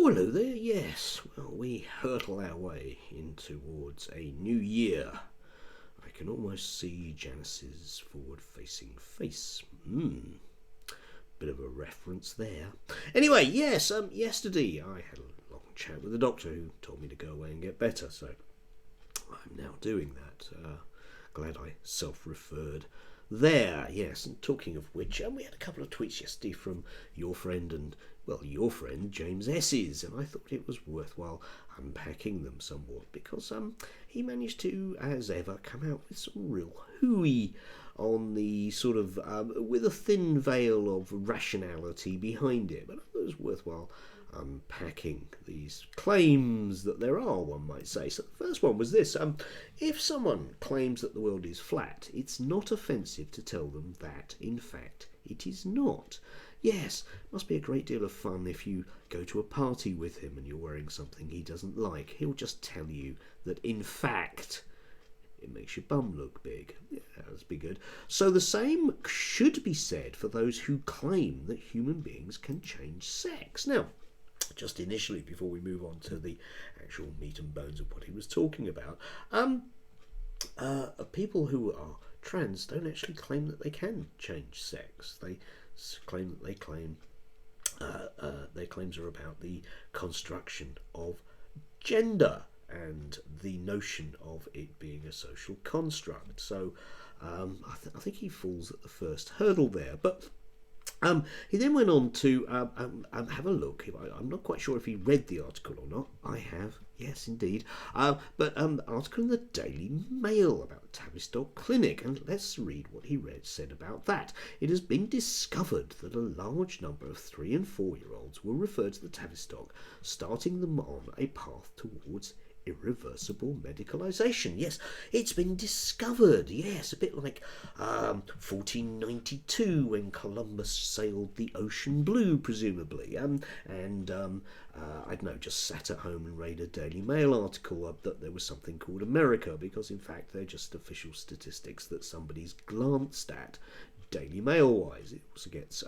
Oh, hello there. Yes, well, we hurtle our way in towards a new year. I can almost see Janice's forward-facing face. Bit of a reference there. Anyway, yes, yesterday I had a long chat with the doctor who told me to go away and get better, so I'm now doing that. Glad I self-referred there. Yes, and talking of which, we had a couple of tweets yesterday from your friend James Esses, and I thought it was worthwhile unpacking them somewhat because he managed to, as ever, come out with some real hooey on the sort of with a thin veil of rationality behind it, but I thought it was worthwhile unpacking these claims that there are, one might say. So the first one was this: if someone claims that the world is flat, it's not offensive to tell them that, in fact, it is not. Yes, it must be a great deal of fun if you go to a party with him and you're wearing something he doesn't like. He'll just tell you that, in fact, it makes your bum look big. Yeah, that'd be good. So the same should be said for those who claim that human beings can change sex. Now, just initially, before we move on to the actual meat and bones of what he was talking about, people who are trans don't actually claim that they can change sex. They claim that their claims are about the construction of gender and the notion of it being a social construct. So I think he falls at the first hurdle there. But he then went on to have a look. I'm not quite sure if he read the article or not. I have, yes, indeed. But the article in the Daily Mail about Tavistock Clinic, and let's read what he said about that. It has been discovered that a large number of 3- and 4-year-olds will refer to the Tavistock, starting them on a path towards irreversible medicalisation. Yes, it's been discovered. Yes, a bit like 1492 when Columbus sailed the ocean blue, presumably. I don't know, just sat at home and read a Daily Mail article that there was something called America, because in fact they're just official statistics that somebody's glanced at, Daily Mail wise. It also gets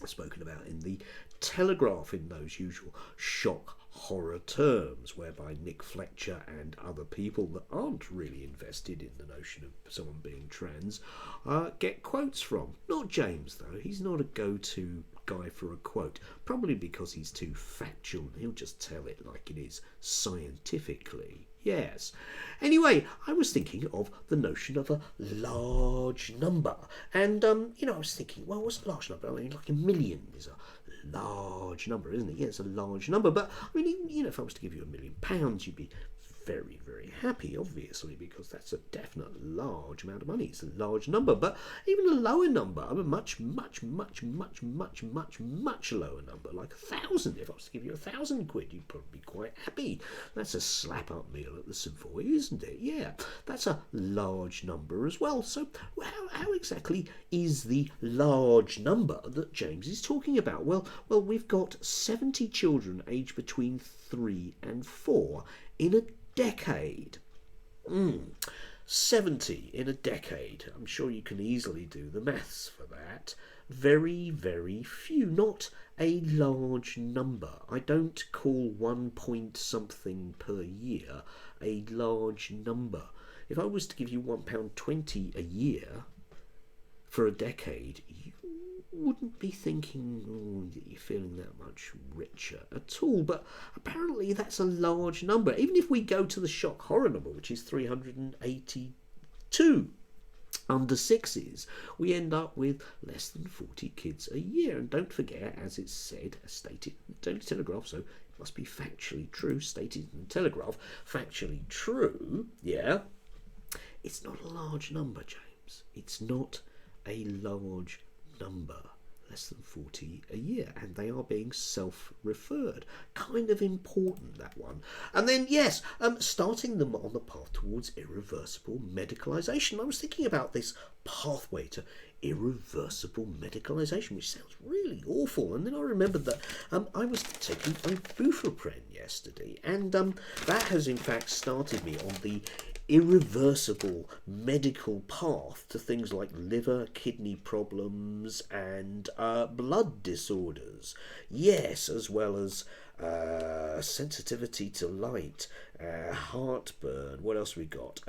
spoken about in the Telegraph in those usual shock horror terms, whereby Nick Fletcher and other people that aren't really invested in the notion of someone being trans get quotes from. Not James, though. He's not a go-to guy for a quote, probably because he's too factual and he'll just tell it like it is scientifically. Yes. Anyway, I was thinking of the notion of a large number. And, I was thinking, well, what's a large number? I mean, like a million is a large number, isn't it? Yeah, it's a large number. But, I mean, if I was to give you £1 million, you'd be very, very happy, obviously, because that's a definite large amount of money. It's a large number. But even a lower number, a much, much, much, much, much, much, much lower number, like 1,000. If I was to give you £1,000, you'd probably be quite happy. That's a slap-up meal at the Savoy, isn't it? Yeah, that's a large number as well. So how exactly is the large number that James is talking about? Well, we've got 70 children aged between 3 and 4 in a decade. 70 in a decade. I'm sure you can easily do the maths for that. Very, very few. Not a large number. I don't call 1 point something per year a large number. If I was to give you £1.20 a year for a decade, you wouldn't be thinking that you're feeling that much richer at all. But apparently that's a large number. Even if we go to the shock horror number, which is 382 under sixes, we end up with less than 40 kids a year. And don't forget, as it's said, as stated in the Daily Telegraph, so it must be factually true, stated in the Telegraph, factually true, yeah, it's not a large number, James. It's not a large number. Less than 40 a year, and they are being self-referred. Kind of important, that one. And then, yes, starting them on the path towards irreversible medicalisation. I was thinking about this pathway to irreversible medicalisation, which sounds really awful. And then I remembered that I was taking ibuprofen yesterday, and that has in fact started me on the irreversible medical path to things like liver, kidney problems, and blood disorders. Yes, as well as sensitivity to light, heartburn. What else we got?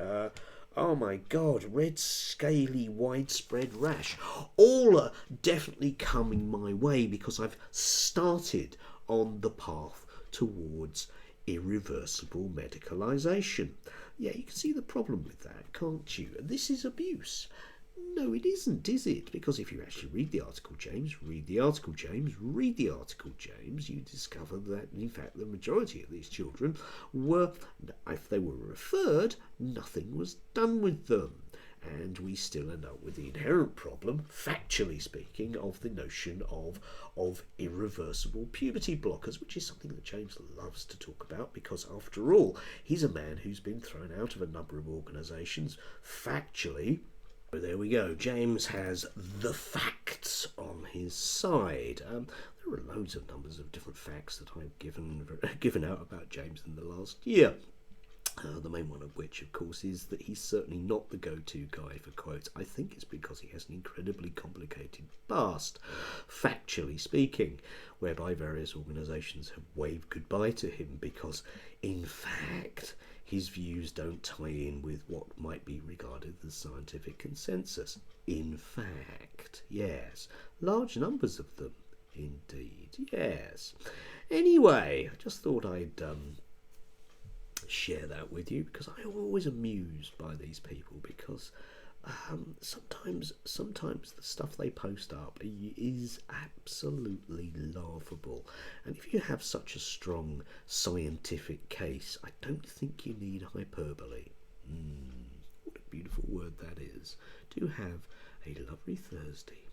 Oh my god, red, scaly, widespread rash. All are definitely coming my way because I've started on the path towards irreversible medicalisation. Yeah, you can see the problem with that, can't you? This is abuse. No, it isn't, is it? Because if you actually read the article, James, read the article, James, read the article, James, you discover that, in fact, the majority of these children were, if they were referred, nothing was done with them. And we still end up with the inherent problem, factually speaking, of the notion of irreversible puberty blockers, which is something that James loves to talk about because, after all, he's a man who's been thrown out of a number of organisations factually. So there we go. James has the facts on his side. There are loads of numbers of different facts that I've given out about James in the last year. The main one of which, of course, is that he's certainly not the go-to guy for quotes. I think it's because he has an incredibly complicated past, factually speaking, whereby various organisations have waved goodbye to him because, in fact, his views don't tie in with what might be regarded as scientific consensus. In fact, yes, large numbers of them, indeed, yes. Anyway, I just thought I'd share that with you because I'm always amused by these people because sometimes the stuff they post up is absolutely laughable, and if you have such a strong scientific case, I don't think you need hyperbole. What a beautiful word that is. Do have a lovely Thursday.